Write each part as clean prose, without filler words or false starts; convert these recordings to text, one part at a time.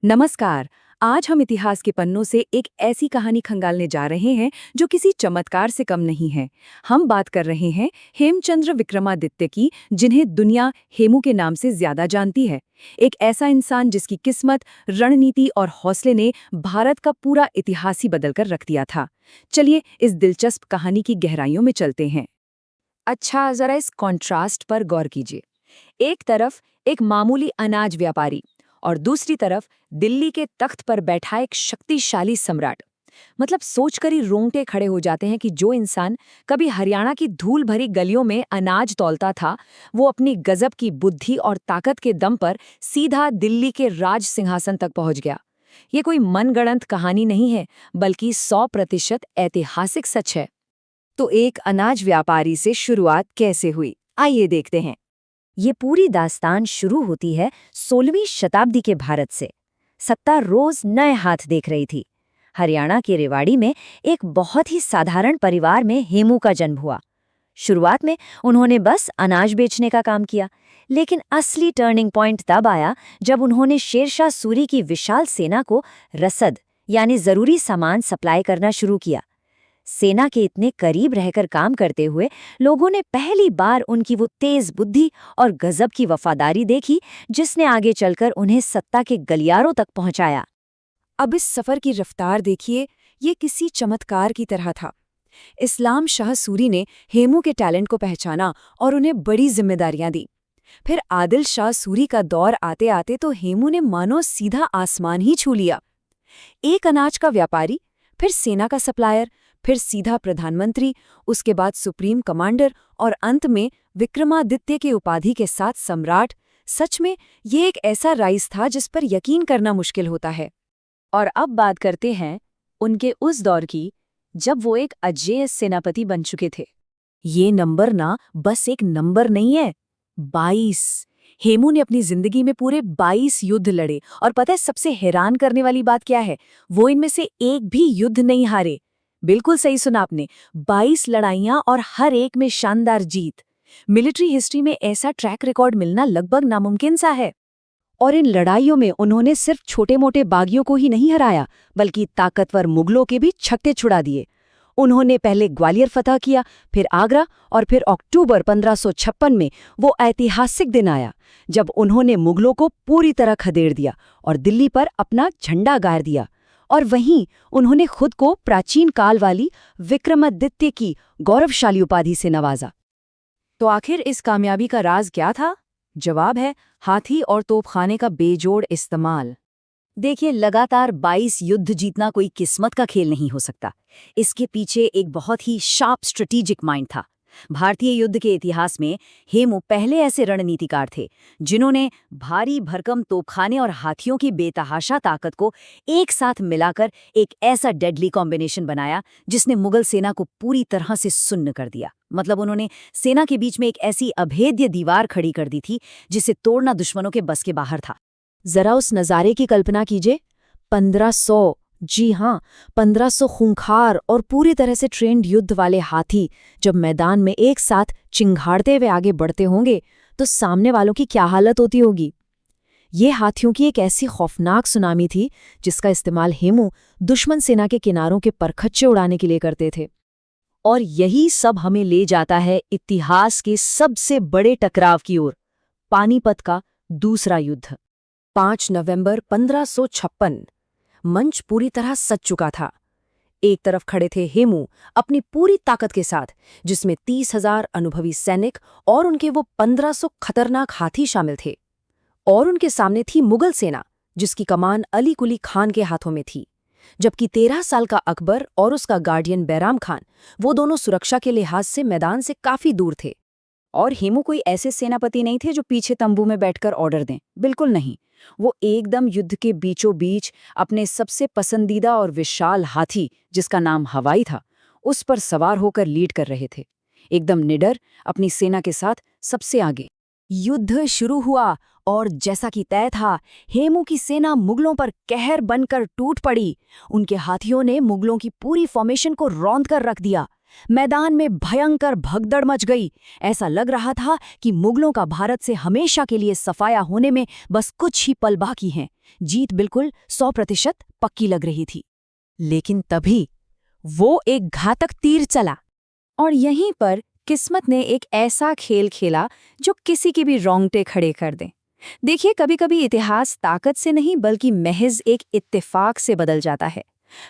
नमस्कार। आज हम इतिहास के पन्नों से एक ऐसी कहानी खंगालने जा रहे हैं जो किसी चमत्कार से कम नहीं है। हम बात कर रहे हैं हेमचंद्र विक्रमादित्य की, जिन्हें दुनिया हेमू के नाम से ज्यादा जानती है। एक ऐसा इंसान जिसकी किस्मत, रणनीति और हौसले ने भारत का पूरा इतिहास ही बदल कर रख दिया था। चलिए इस दिलचस्प कहानी की गहराइयों में चलते हैं। अच्छा, जरा इस कॉन्ट्रास्ट पर गौर कीजिए। एक तरफ एक मामूली अनाज व्यापारी और दूसरी तरफ दिल्ली के तख्त पर बैठा एक शक्तिशाली सम्राट। मतलब सोचकर ही रोंगटे खड़े हो जाते हैं कि जो इंसान कभी हरियाणा की धूल भरी गलियों में अनाज तौलता था, वो अपनी गजब की बुद्धि और ताकत के दम पर सीधा दिल्ली के राज सिंहासन तक पहुंच गया। ये कोई मनगढ़ंत कहानी नहीं है, बल्कि 100% ऐतिहासिक सच है। तो एक अनाज व्यापारी से शुरुआत कैसे हुई, आइए देखते हैं। ये पूरी दास्तान शुरू होती है 16वीं शताब्दी के भारत से। सत्ता रोज नए हाथ देख रही थी। हरियाणा के रेवाड़ी में एक बहुत ही साधारण परिवार में हेमू का जन्म हुआ। शुरुआत में उन्होंने बस अनाज बेचने का काम किया, लेकिन असली टर्निंग पॉइंट तब आया जब उन्होंने शेरशाह सूरी की विशाल सेना को रसद यानी जरूरी सामान सप्लाई करना शुरू किया। सेना के इतने करीब रहकर काम करते हुए लोगों ने पहली बार उनकी वो तेज बुद्धि और गजब की वफादारी देखी, जिसने आगे चलकर उन्हें सत्ता के गलियारों तक पहुंचाया। अब इस सफर की रफ्तार देखिए, ये किसी चमत्कार की तरह था। इस्लाम शाह सूरी ने हेमू के टैलेंट को पहचाना और उन्हें बड़ी जिम्मेदारियां दी। फिर आदिल शाह सूरी का दौर आते आते तो हेमू ने मानो सीधा आसमान ही छू लिया। एक अनाज का व्यापारी, फिर सेना का सप्लायर, फिर सीधा प्रधानमंत्री, उसके बाद सुप्रीम कमांडर और अंत में विक्रमादित्य की उपाधि के साथ सम्राट। सच में ये एक ऐसा राइज था जिस पर यकीन करना मुश्किल होता है। और अब बात करते हैं उनके उस दौर की जब वो एक अजेय सेनापति बन चुके थे। ये नंबर ना बस एक नंबर नहीं है, 22। हेमू ने अपनी जिंदगी में पूरे 22 युद्ध लड़े, और पता है सबसे हैरान करने वाली बात क्या है? वो इनमें से एक भी युद्ध नहीं हारे। बिल्कुल सही सुना आपने, 22 लड़ाइयां और हर एक में शानदार जीत। मिलिट्री हिस्ट्री में ऐसा ट्रैक रिकॉर्ड मिलना लगभग नामुमकिन सा है। और इन लड़ाइयों में उन्होंने सिर्फ छोटे-मोटे बागियों को ही नहीं हराया, बल्कि ताकतवर मुगलों के भी छक्के छुड़ा दिए। उन्होंने पहले ग्वालियर फतह किया, फिर आगरा, और फिर अक्टूबर 1556 में वो ऐतिहासिक दिन आया जब उन्होंने मुगलों को पूरी तरह खदेड़ दिया और दिल्ली पर अपना झंडा गाड़ दिया। और वहीं उन्होंने खुद को प्राचीन काल वाली विक्रमादित्य की गौरवशाली उपाधि से नवाजा। तो आखिर इस कामयाबी का राज क्या था? जवाब है हाथी और तोपखाने का बेजोड़ इस्तेमाल। देखिए, लगातार 22 युद्ध जीतना कोई किस्मत का खेल नहीं हो सकता। इसके पीछे एक बहुत ही शार्प स्ट्रेटेजिक माइंड था। भारतीय युद्ध के इतिहास में हेमू पहले ऐसे रणनीतिकार थे जिन्होंने भारी भरकम तोपखाने और हाथियों की बेतहाशा ताकत को एक साथ मिलाकर एक ऐसा डेडली कॉम्बिनेशन बनाया जिसने मुगल सेना को पूरी तरह से सुन्न कर दिया। मतलब उन्होंने सेना के बीच में एक ऐसी अभेद्य दीवार खड़ी कर दी थी जिसे तोड़ना दुश्मनों के बस के बाहर था। जरा उस नज़ारे की कल्पना कीजिए। 1500, जी हाँ, 1500 खूंखार और पूरी तरह से ट्रेंड युद्ध वाले हाथी जब मैदान में एक साथ चिंघाड़ते हुए आगे बढ़ते होंगे तो सामने वालों की क्या हालत होती होगी। ये हाथियों की एक ऐसी खौफनाक सुनामी थी जिसका इस्तेमाल हेमू दुश्मन सेना के किनारों के परखच्चे उड़ाने के लिए करते थे। और यही सब हमें ले जाता है इतिहास के सबसे बड़े टकराव की ओर, पानीपत का दूसरा युद्ध। 5 नवंबर 1556। मंच पूरी तरह सज चुका था। एक तरफ खड़े थे हेमू अपनी पूरी ताकत के साथ, जिसमें 30,000 अनुभवी सैनिक और उनके वो 1500 खतरनाक हाथी शामिल थे। और उनके सामने थी मुगल सेना, जिसकी कमान अली कुली खान के हाथों में थी। जबकि 13 साल का अकबर और उसका गार्डियन बैराम खान, वो दोनों सुरक्षा के लिहाज से मैदान से काफी दूर थे। और हेमू कोई ऐसे सेनापति नहीं थे जो पीछे तंबू में बैठकर ऑर्डर दें, बिल्कुल नहीं। वो एकदम युद्ध के बीचों बीच अपने सबसे पसंदीदा और विशाल हाथी, जिसका नाम हवाई था, उस पर सवार होकर लीड कर रहे थे, एकदम निडर, अपनी सेना के साथ सबसे आगे। युद्ध शुरू हुआ और जैसा कि तय था, हेमू की सेना मुगलों पर कहर बनकर टूट पड़ी। उनके हाथियों ने मुगलों की पूरी फॉर्मेशन को रौंद कर रख दिया। मैदान में भयंकर भगदड़ मच गई। ऐसा लग रहा था कि मुगलों का भारत से हमेशा के लिए सफाया होने में बस कुछ ही पल बाकी हैं। जीत बिल्कुल 100% पक्की लग रही थी। लेकिन तभी वो एक घातक तीर चला, और यहीं पर किस्मत ने एक ऐसा खेल खेला जो किसी की भी रोंगटे खड़े कर दे। देखिए, कभी-कभी इतिहास ताकत से नहीं बल्कि महज एक इत्तेफाक से बदल जाता है।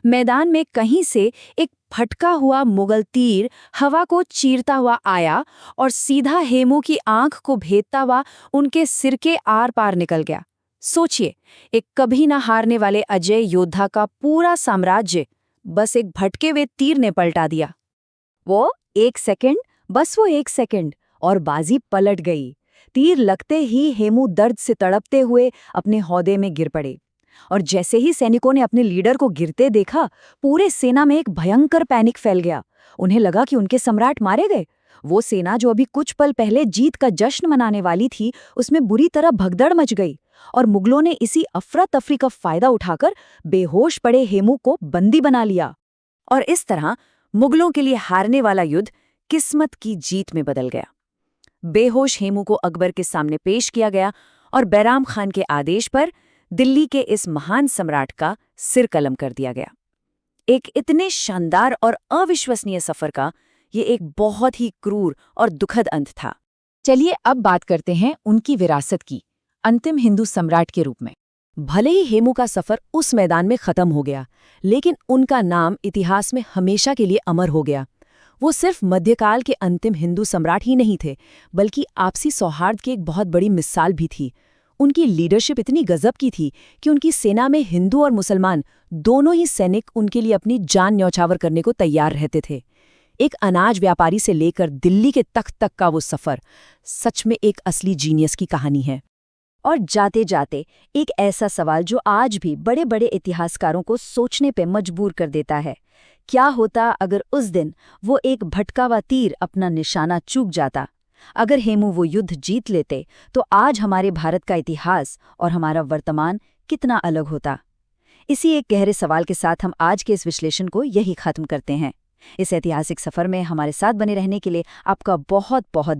मैदान में कहीं से एक फटका हुआ मुगल तीर हवा को चीरता हुआ आया और सीधा हेमू की आंख को भेदता हुआ उनके सिर के आर पार निकल गया। सोचिए, एक कभी ना हारने वाले अजय योद्धा का पूरा साम्राज्य बस एक भटके हुए तीर ने पलटा दिया। वो एक सेकंड और बाजी पलट गई। तीर लगते ही हेमू दर्द से तड़पते हुए अपने हौदे में गिर पड़े, और जैसे ही सैनिकों ने अपने लीडर को गिरते देखा, पूरे सेना में एक भयंकर पैनिक फैल गया। उन्हें लगा कि उनके सम्राट मारे गए। वो सेना जो अभी कुछ पल पहले जीत का जश्न मनाने वाली थी, उसमें बुरी तरह भगदड़ मच गई, और मुगलों ने इसी अफरा तफरी का फायदा उठाकर बेहोश पड़े हेमू को बंदी बना लिया। और इस तरह मुगलों के लिए हारने वाला युद्ध किस्मत की जीत में बदल गया। बेहोश हेमू को अकबर के सामने पेश किया गया और बैराम खान के आदेश पर दिल्ली के इस महान सम्राट का सिर कलम कर दिया गया। एक इतने शानदार और अविश्वसनीय सफर का ये एक बहुत ही क्रूर और दुखद अंत था। चलिए अब बात करते हैं उनकी विरासत की, अंतिम हिंदू सम्राट के रूप में। भले ही हेमू का सफर उस मैदान में खत्म हो गया, लेकिन उनका नाम इतिहास में हमेशा के लिए अमर हो गया। वो सिर्फ मध्यकाल के अंतिम हिंदू सम्राट ही नहीं थे, बल्कि आपसी सौहार्द की एक बहुत बड़ी मिसाल भी थी। उनकी लीडरशिप इतनी गजब की थी कि उनकी सेना में हिंदू और मुसलमान दोनों ही सैनिक उनके लिए अपनी जान न्यौछावर करने को तैयार रहते थे। एक अनाज व्यापारी से लेकर दिल्ली के तख्त तक का वो सफर सच में एक असली जीनियस की कहानी है। और जाते जाते एक ऐसा सवाल जो आज भी बड़े बड़े इतिहासकारों को सोचने पे मजबूर कर देता है, क्या होता अगर उस दिन वो एक भटका हुआ तीर अपना निशाना चूक जाता? अगर हेमू वो युद्ध जीत लेते तो आज हमारे भारत का इतिहास और हमारा वर्तमान कितना अलग होता? इसी एक गहरे सवाल के साथ हम आज के इस विश्लेषण को यही खत्म करते हैं। इस ऐतिहासिक सफर में हमारे साथ बने रहने के लिए आपका बहुत बहुत